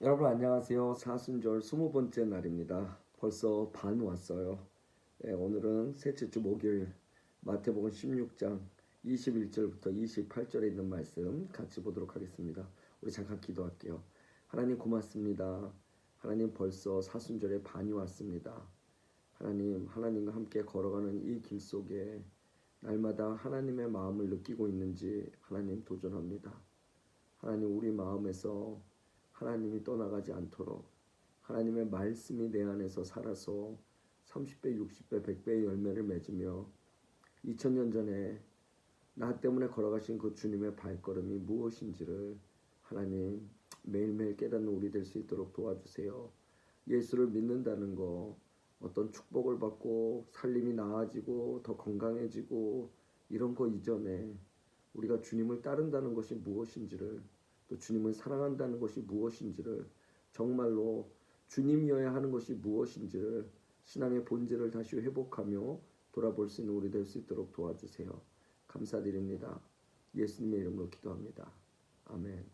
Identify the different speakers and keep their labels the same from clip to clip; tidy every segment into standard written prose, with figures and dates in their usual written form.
Speaker 1: 여러분 안녕하세요. 사순절 20번째 날입니다. 벌써 반 왔어요. 오늘은 셋째 주 목요일 마태복음 16장 21절부터 28절에 있는 말씀 같이 보도록 하겠습니다. 우리 잠깐 기도할게요. 하나님 고맙습니다. 하나님 벌써 사순절의 반이 왔습니다. 하나님과 함께 걸어가는 이 길 속에 날마다 하나님의 마음을 느끼고 있는지 하나님 도전합니다. 하나님 우리 마음에서 하나님이 떠나가지 않도록 하나님의 말씀이 내 안에서 살아서 30배, 60배, 100배의 열매를 맺으며 2000년 전에 나 때문에 걸어가신 그 주님의 발걸음이 무엇인지를 하나님 매일매일 깨닫는 우리 될 수 있도록 도와주세요. 예수를 믿는다는 거 어떤 축복을 받고 살림이 나아지고 더 건강해지고 이런 거 이전에 우리가 주님을 따른다는 것이 무엇인지를 또 주님을 사랑한다는 것이 무엇인지를 정말로 주님이어야 하는 것이 무엇인지를 신앙의 본질을 다시 회복하며 돌아볼 수 있는 우리 될 수 있도록 도와주세요. 감사드립니다. 예수님의 이름으로 기도합니다. 아멘.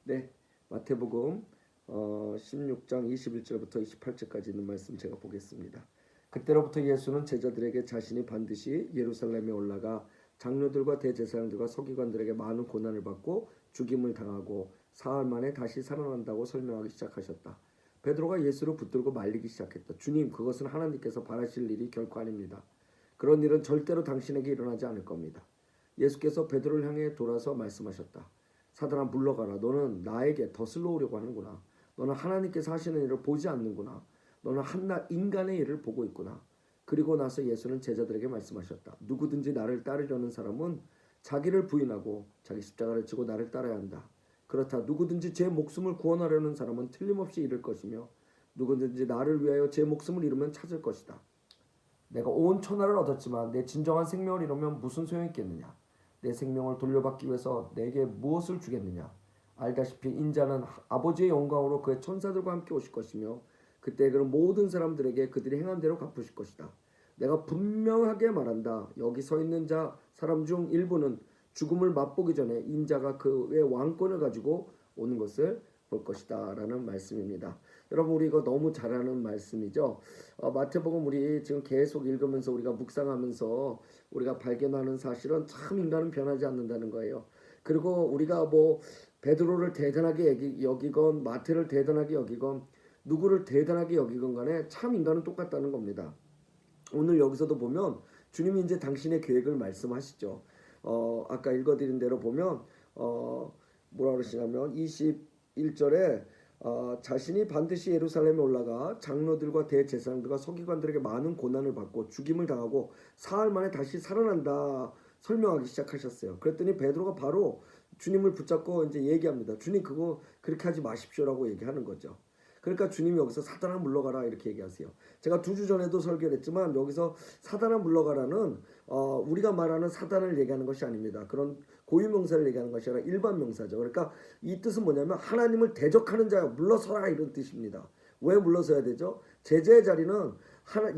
Speaker 1: 네, 마태복음 16장 21절부터 28절까지 있는 말씀 제가 보겠습니다. 그때로부터 예수는 제자들에게 자신이 반드시 예루살렘에 올라가 장로들과 대제사장들과 서기관들에게 많은 고난을 받고 죽임을 당하고 사흘 만에 다시 살아난다고 설명하기 시작하셨다. 베드로가 예수를 붙들고 말리기 시작했다. 주님, 그것은 하나님께서 바라실 일이 결코 아닙니다. 그런 일은 절대로 당신에게 일어나지 않을 겁니다. 예수께서 베드로를 향해 돌아서 말씀하셨다. 사단아, 물러가라. 너는 나에게 덫을 놓으려고 하는구나. 너는 하나님께서 하시는 일을 보지 않는구나. 너는 한낱 인간의 일을 보고 있구나. 그리고 나서 예수는 제자들에게 말씀하셨다. 누구든지 나를 따르려는 사람은 자기를 부인하고 자기 십자가를 지고 나를 따라야 한다. 그렇다. 누구든지 제 목숨을 구원하려는 사람은 틀림없이 잃을 것이며 누구든지 나를 위하여 제 목숨을 잃으면 찾을 것이다. 내가 온 천하를 얻었지만 내 진정한 생명을 잃으면 무슨 소용이 있겠느냐. 내 생명을 돌려받기 위해서 내게 무엇을 주겠느냐. 알다시피 인자는 아버지의 영광으로 그의 천사들과 함께 오실 것이며 그때 그는 모든 사람들에게 그들이 행한 대로 갚으실 것이다. 내가 분명하게 말한다. 여기 서 있는 사람 중 일부는 죽음을 맛보기 전에 인자가 그의 왕권을 가지고 오는 것을 볼 것이다 라는 말씀입니다. 여러분, 우리 이거 너무 잘 아는 말씀이죠. 마태복음 우리 지금 계속 읽으면서 우리가 묵상하면서 우리가 발견하는 사실은 참 인간은 변하지 않는다는 거예요. 그리고 우리가 뭐 베드로를 대단하게 여기건 마태를 대단하게 여기건 누구를 대단하게 여기건 간에 참 인간은 똑같다는 겁니다. 오늘 여기서도 보면 주님이 이제 당신의 계획을 말씀하시죠. 아까 읽어드린 대로 보면 뭐라 그러시냐면 21절에 자신이 반드시 예루살렘에 올라가 장로들과 대제사장들과 서기관들에게 많은 고난을 받고 죽임을 당하고 사흘 만에 다시 살아난다 설명하기 시작하셨어요. 그랬더니 베드로가 바로 주님을 붙잡고 이제 얘기합니다. 주님, 그거 그렇게 하지 마십시오라고 얘기하는 거죠. 그러니까 주님이 여기서 사단아 물러가라 이렇게 얘기하세요. 제가 2주 전에도 설교를 했지만 여기서 사단아 물러가라는 우리가 말하는 사단을 얘기하는 것이 아닙니다. 그런 고유명사를 얘기하는 것이 아니라 일반 명사죠. 그러니까 이 뜻은 뭐냐면 하나님을 대적하는 자여 물러서라 이런 뜻입니다. 왜 물러서야 되죠? 제자의 자리는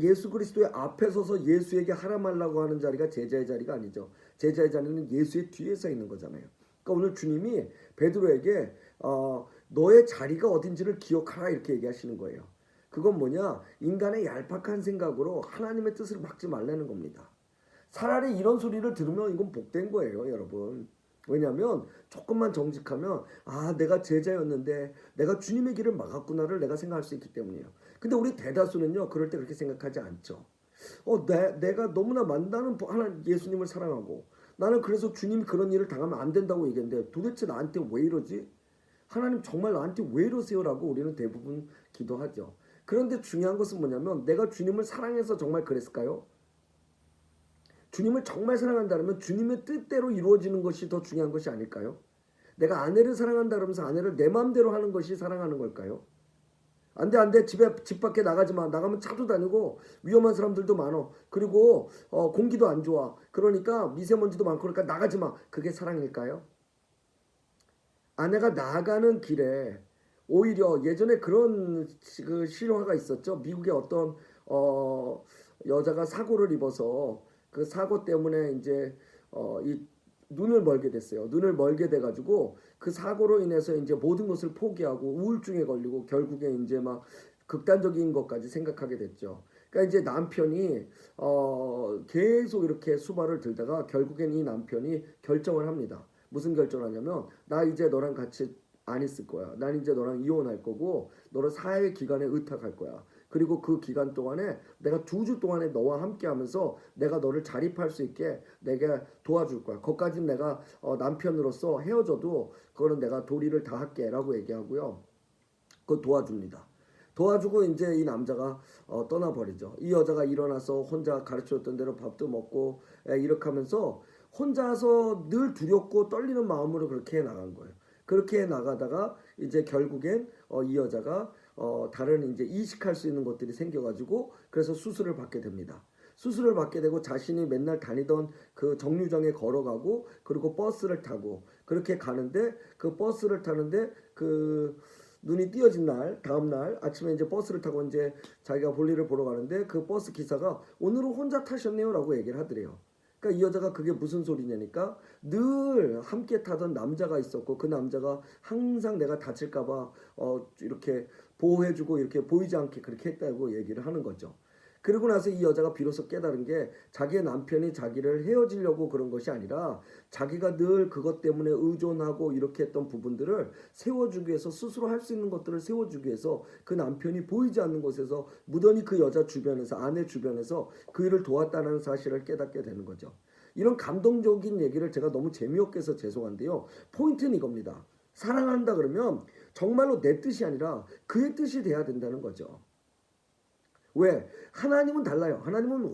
Speaker 1: 예수 그리스도의 앞에 서서 예수에게 하라 말라고 하는 자리가 제자의 자리가 아니죠. 제자의 자리는 예수의 뒤에 서 있는 거잖아요. 그러니까 오늘 주님이 베드로에게 너의 자리가 어딘지를 기억하라 이렇게 얘기하시는 거예요. 그건 뭐냐? 인간의 얄팍한 생각으로 하나님의 뜻을 막지 말라는 겁니다. 차라리 이런 소리를 들으면 이건 복된 거예요, 여러분. 왜냐하면 조금만 정직하면 내가 제자였는데 내가 주님의 길을 막았구나를 내가 생각할 수 있기 때문이에요. 근데 우리 대다수는요 그럴 때 그렇게 생각하지 않죠. 내가 너무나 만나는 예수님을 사랑하고 나는 그래서 주님이 그런 일을 당하면 안 된다고 얘기했는데 도대체 나한테 왜 이러지? 하나님 정말 나한테 왜 이러세요? 라고 우리는 대부분 기도하죠. 그런데 중요한 것은 뭐냐면 내가 주님을 사랑해서 정말 그랬을까요? 주님을 정말 사랑한다면 주님의 뜻대로 이루어지는 것이 더 중요한 것이 아닐까요? 내가 아내를 사랑한다 그러면서 아내를 내 마음대로 하는 것이 사랑하는 걸까요? 안돼 집 밖에 나가지 마. 나가면 차도 다니고 위험한 사람들도 많어. 그리고 공기도 안 좋아. 그러니까 미세먼지도 많고 그러니까 나가지 마. 그게 사랑일까요? 아내가 나가는 길에 오히려 예전에 그런 그 실화가 있었죠. 미국의 어떤 여자가 사고를 입어서 그 사고 때문에 이제 이 눈을 멀게 됐어요. 눈을 멀게 돼가지고 그 사고로 인해서 이제 모든 것을 포기하고 우울증에 걸리고 결국에 이제 막 극단적인 것까지 생각하게 됐죠. 그러니까 이제 남편이 계속 이렇게 수발을 들다가 결국엔 이 남편이 결정을 합니다. 무슨 결정을 하냐면 나 이제 너랑 같이 안 있을 거야. 난 이제 너랑 이혼할 거고 너를 사회 기관에 의탁할 거야. 그리고 그 기간 동안에 내가 2주 동안에 너와 함께 하면서 내가 너를 자립할 수 있게 내가 도와줄 거야. 거기까지는 내가 남편으로서 헤어져도 그거는 내가 도리를 다 할게 라고 얘기하고요. 그거 도와줍니다. 도와주고 이제 이 남자가 떠나버리죠. 이 여자가 일어나서 혼자 가르쳐줬던 대로 밥도 먹고 이렇게 하면서 혼자서 늘 두렵고 떨리는 마음으로 그렇게 나간 거예요. 그렇게 나가다가 이제 결국엔 이 여자가 다른 이제 이식할 수 있는 것들이 생겨가지고 그래서 수술을 받게 됩니다. 수술을 받게 되고 자신이 맨날 다니던 그 정류장에 걸어가고 그리고 버스를 타고 그렇게 가는데 그 버스를 타는데 그 눈이 띄어진 날 다음 날 아침에 이제 버스를 타고 이제 자기가 볼일을 보러 가는데 그 버스 기사가 오늘은 혼자 타셨네요라고 얘기를 하더래요. 그러니까 이 여자가 그게 무슨 소리냐니까 늘 함께 타던 남자가 있었고 그 남자가 항상 내가 다칠까봐 이렇게 보호해주고 이렇게 보이지 않게 그렇게 했다고 얘기를 하는 거죠. 그러고 나서 이 여자가 비로소 깨달은 게 자기의 남편이 자기를 헤어지려고 그런 것이 아니라 자기가 늘 그것 때문에 의존하고 이렇게 했던 부분들을 세워주기 위해서 스스로 할 수 있는 것들을 세워주기 위해서 그 남편이 보이지 않는 곳에서 무던히 그 여자 주변에서 아내 주변에서 그 일을 도왔다는 사실을 깨닫게 되는 거죠. 이런 감동적인 얘기를 제가 너무 재미없게 해서 죄송한데요. 포인트는 이겁니다. 사랑한다 그러면 정말로 내 뜻이 아니라 그의 뜻이 돼야 된다는 거죠. 왜? 하나님은 달라요. 하나님은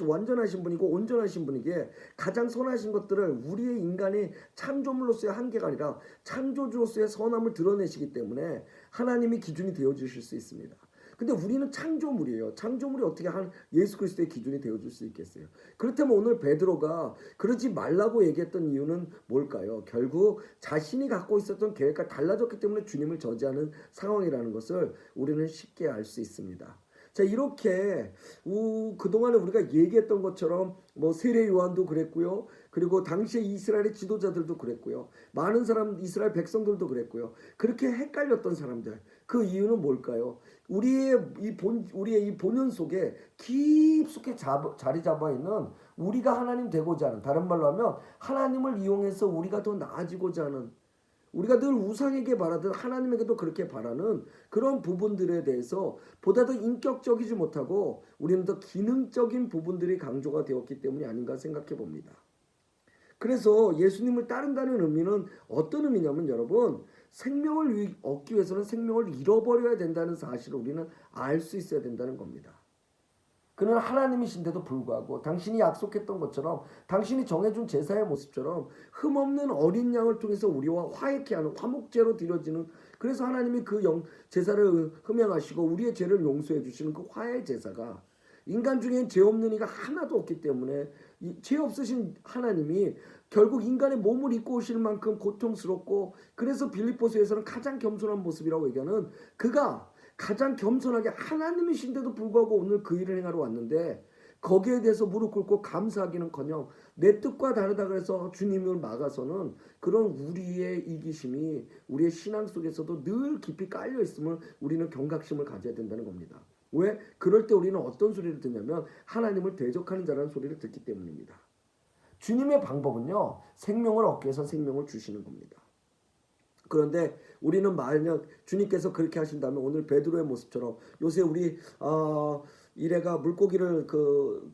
Speaker 1: 완전하신 분이고 온전하신 분이기에 가장 선하신 것들을 우리의 인간의 창조물로서의 한계가 아니라 창조주로서의 선함을 드러내시기 때문에 하나님이 기준이 되어주실 수 있습니다. 근데 우리는 창조물이에요. 창조물이 어떻게 예수 그리스도의 기준이 되어줄 수 있겠어요? 그렇다면 오늘 베드로가 그러지 말라고 얘기했던 이유는 뭘까요? 결국 자신이 갖고 있었던 계획과 달라졌기 때문에 주님을 저지하는 상황이라는 것을 우리는 쉽게 알 수 있습니다. 자, 이렇게 그동안에 우리가 얘기했던 것처럼 뭐 세례 요한도 그랬고요. 그리고 당시에 이스라엘의 지도자들도 그랬고요. 많은 사람 이스라엘 백성들도 그랬고요. 그렇게 헷갈렸던 사람들. 그 이유는 뭘까요? 우리의 이 본연 속에 깊숙이 자리 잡아 있는 우리가 하나님 되고자 하는, 다른 말로 하면 하나님을 이용해서 우리가 더 나아지고자 하는, 우리가 늘 우상에게 바라듯 하나님에게도 그렇게 바라는 그런 부분들에 대해서 보다 더 인격적이지 못하고 우리는 더 기능적인 부분들이 강조가 되었기 때문이 아닌가 생각해 봅니다. 그래서 예수님을 따른다는 의미는 어떤 의미냐면 여러분, 생명을 얻기 위해서는 생명을 잃어버려야 된다는 사실을 우리는 알 수 있어야 된다는 겁니다. 그는 하나님이신데도 불구하고 당신이 약속했던 것처럼 당신이 정해준 제사의 모습처럼 흠없는 어린 양을 통해서 우리와 화해케 하는 화목제로 드려지는, 그래서 하나님이 그 제사를 흠양하시고 우리의 죄를 용서해 주시는 그 화해 제사가 인간 중엔 죄 없는 이가 하나도 없기 때문에 죄 없으신 하나님이 결국 인간의 몸을 입고 오실 만큼 고통스럽고, 그래서 빌립보서에서는 가장 겸손한 모습이라고 얘기하는 그가 가장 겸손하게 하나님이신데도 불구하고 오늘 그 일을 행하러 왔는데 거기에 대해서 무릎 꿇고 감사하기는커녕 내 뜻과 다르다 그래서 주님을 막아서는 그런 우리의 이기심이 우리의 신앙 속에서도 늘 깊이 깔려 있음을 우리는 경각심을 가져야 된다는 겁니다. 왜? 그럴 때 우리는 어떤 소리를 듣냐면 하나님을 대적하는 자라는 소리를 듣기 때문입니다. 주님의 방법은요, 생명을 얻기 위해서 생명을 주시는 겁니다. 그런데 우리는 만약 주님께서 그렇게 하신다면 오늘 베드로의 모습처럼, 요새 우리 이래가 물고기를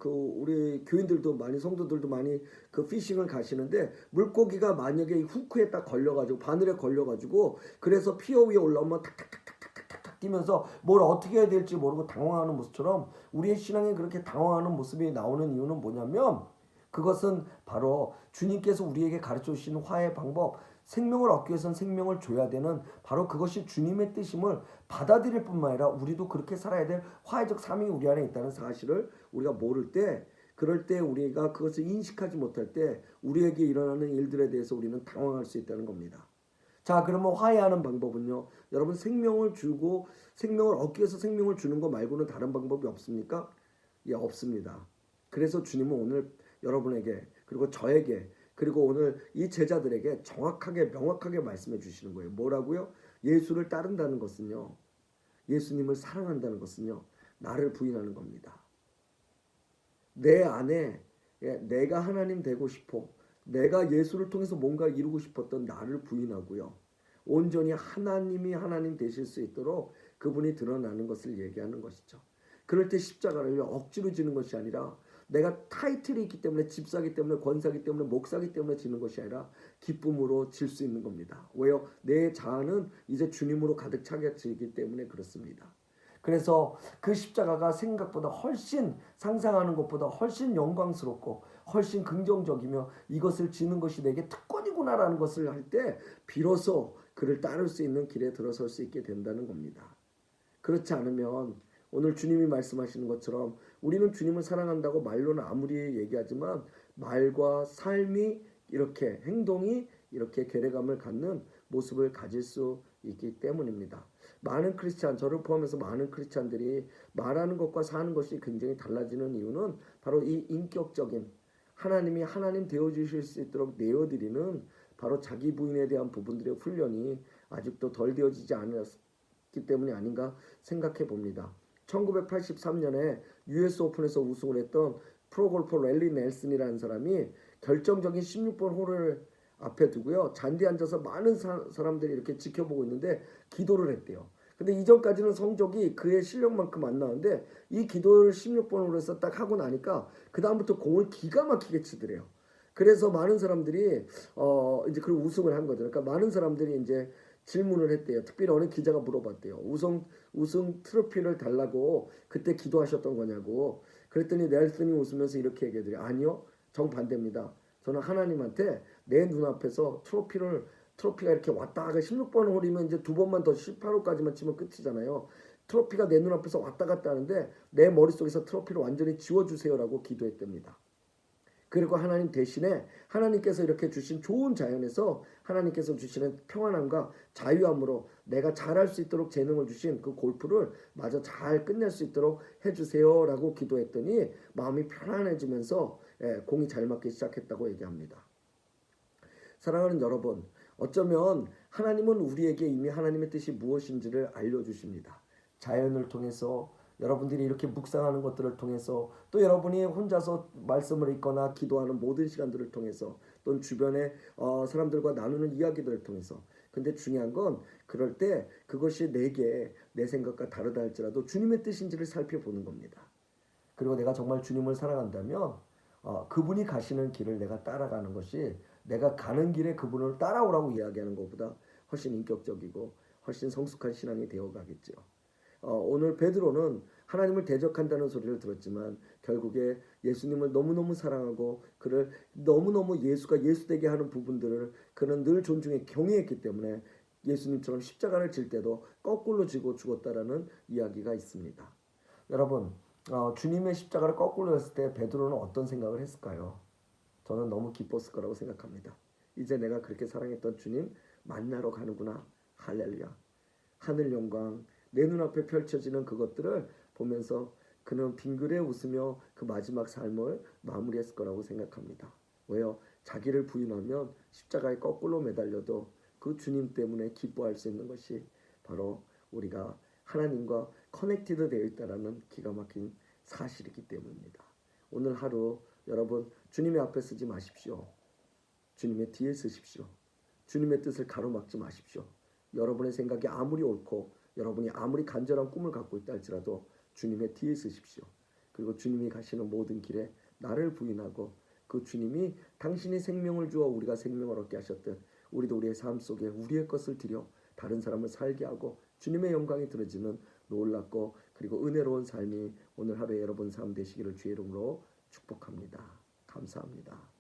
Speaker 1: 우리 교인들도 많이, 성도들도 많이 그 피싱을 가시는데 물고기가 만약에 후크에 딱 걸려가지고 바늘에 걸려가지고 그래서 피어 위에 올라오면 탁탁탁탁탁탁 뛰면서 뭘 어떻게 해야 될지 모르고 당황하는 모습처럼 우리의 신앙에 그렇게 당황하는 모습이 나오는 이유는 뭐냐면 그것은 바로 주님께서 우리에게 가르쳐 주시는 화해의 방법, 생명을 얻기 위해서는 생명을 줘야 되는 바로 그것이 주님의 뜻임을 받아들일 뿐만 아니라 우리도 그렇게 살아야 될 화해적 삶이 우리 안에 있다는 사실을 우리가 모를 때, 그럴 때 우리가 그것을 인식하지 못할 때 우리에게 일어나는 일들에 대해서 우리는 당황할 수 있다는 겁니다. 자, 그러면 화해하는 방법은요, 여러분 생명을 주고 생명을 얻기 위해서 생명을 주는 거 말고는 다른 방법이 없습니까? 예, 없습니다. 그래서 주님은 오늘 여러분에게 그리고 저에게 그리고 오늘 이 제자들에게 정확하게 명확하게 말씀해 주시는 거예요. 뭐라고요? 예수를 따른다는 것은요. 예수님을 사랑한다는 것은요. 나를 부인하는 겁니다. 내 안에 내가 하나님 되고 싶어. 내가 예수를 통해서 뭔가 이루고 싶었던 나를 부인하고요. 온전히 하나님이 하나님 되실 수 있도록 그분이 드러나는 것을 얘기하는 것이죠. 그럴 때 십자가를 억지로 지는 것이 아니라 내가 타이틀이 있기 때문에 집사기 때문에 권사기 때문에 목사기 때문에 지는 것이 아니라 기쁨으로 질 수 있는 겁니다. 왜요? 내 자아는 이제 주님으로 가득 차게 때문에 그렇습니다. 그래서 그 십자가가 생각보다 훨씬 상상하는 것보다 훨씬 영광스럽고 훨씬 긍정적이며 이것을 지는 것이 내게 특권이구나라는 것을 할 때 비로소 그를 따를 수 있는 길에 들어설 수 있게 된다는 겁니다. 그렇지 않으면 오늘 주님이 말씀하시는 것처럼 우리는 주님을 사랑한다고 말로는 아무리 얘기하지만 말과 삶이 이렇게 행동이 이렇게 괴례감을 갖는 모습을 가질 수 있기 때문입니다. 많은 크리스찬, 저를 포함해서 많은 크리스찬들이 말하는 것과 사는 것이 굉장히 달라지는 이유는 바로 이 인격적인 하나님이 하나님 되어주실 수 있도록 내어드리는 바로 자기 부인에 대한 부분들의 훈련이 아직도 덜 되어지지 않았기 때문이 아닌가 생각해 봅니다. 1983년에 US 오픈에서 우승을 했던 프로골퍼 랠리 넬슨이라는 사람이 결정적인 16번 홀을 앞에 두고요. 잔디에 앉아서 많은 사람들이 이렇게 지켜보고 있는데 기도를 했대요. 근데 이전까지는 성적이 그의 실력만큼 안 나왔는데 이 기도를 16번으로 해서 딱 하고 나니까 그 다음부터 공을 기가 막히게 치더래요. 그래서 많은 사람들이 이제 그 우승을 한 거죠. 그러니까 많은 사람들이 이제 질문을 했대요. 특별히 어느 기자가 물어봤대요. 우승 트로피를 달라고 그때 기도하셨던 거냐고. 그랬더니 넬슨이 웃으면서 이렇게 얘기하더래요. 아니요, 정반대입니다. 저는 하나님한테 내 눈앞에서 트로피가 이렇게 왔다 가가 16번 홀이면 이제 두 번만 더 18홀까지만 치면 끝이잖아요. 트로피가 내 눈앞에서 왔다 갔다 하는데 내 머릿속에서 트로피를 완전히 지워주세요라고 기도했답니다. 그리고 하나님 대신에 하나님께서 이렇게 주신 좋은 자연에서 하나님께서 주시는 평안함과 자유함으로 내가 잘할 수 있도록 재능을 주신 그 골프를 마저 잘 끝낼 수 있도록 해주세요라고 기도했더니 마음이 편안해지면서 공이 잘 맞기 시작했다고 얘기합니다. 사랑하는 여러분, 어쩌면 하나님은 우리에게 이미 하나님의 뜻이 무엇인지를 알려주십니다. 자연을 통해서 여러분들이 이렇게 묵상하는 것들을 통해서 또 여러분이 혼자서 말씀을 읽거나 기도하는 모든 시간들을 통해서 또는 주변의 사람들과 나누는 이야기들을 통해서 근데 중요한 건 그럴 때 그것이 내게 내 생각과 다르다 할지라도 주님의 뜻인지를 살펴보는 겁니다. 그리고 내가 정말 주님을 사랑한다면 그분이 가시는 길을 내가 따라가는 것이 내가 가는 길에 그분을 따라오라고 이야기하는 것보다 훨씬 인격적이고 훨씬 성숙한 신앙이 되어가겠죠. 오늘 베드로는 하나님을 대적한다는 소리를 들었지만 결국에 예수님을 너무너무 사랑하고 그를 너무너무 예수가 예수되게 하는 부분들을 그는 늘 존중해 경외했기 때문에 예수님처럼 십자가를 질 때도 거꾸로 지고 죽었다라는 이야기가 있습니다. 여러분, 주님의 십자가를 거꾸로 했을 때 베드로는 어떤 생각을 했을까요? 저는 너무 기뻤을 거라고 생각합니다. 이제 내가 그렇게 사랑했던 주님 만나러 가는구나. 할렐루야. 하늘 영광, 내 눈앞에 펼쳐지는 그것들을 보면서 그는 빙그레 웃으며 그 마지막 삶을 마무리했을 거라고 생각합니다. 왜요? 자기를 부인하면 십자가에 거꾸로 매달려도 그 주님 때문에 기뻐할 수 있는 것이 바로 우리가 하나님과 커넥티드 되어 있다는 기가 막힌 사실이기 때문입니다. 오늘 하루 여러분 주님의 앞에 쓰지 마십시오. 주님의 뒤에 쓰십시오. 주님의 뜻을 가로막지 마십시오. 여러분의 생각이 아무리 옳고 여러분이 아무리 간절한 꿈을 갖고 있다 할지라도 주님의 뒤에 쓰십시오. 그리고 주님이 가시는 모든 길에 나를 부인하고 그 주님이 당신이 생명을 주어 우리가 생명을 얻게 하셨듯 우리도 우리의 삶 속에 우리의 것을 드려 다른 사람을 살게 하고 주님의 영광이 드러지는 놀랍고 그리고 은혜로운 삶이 오늘 하루에 여러분 삶 되시기를 주의 이름으로 축복합니다. 감사합니다.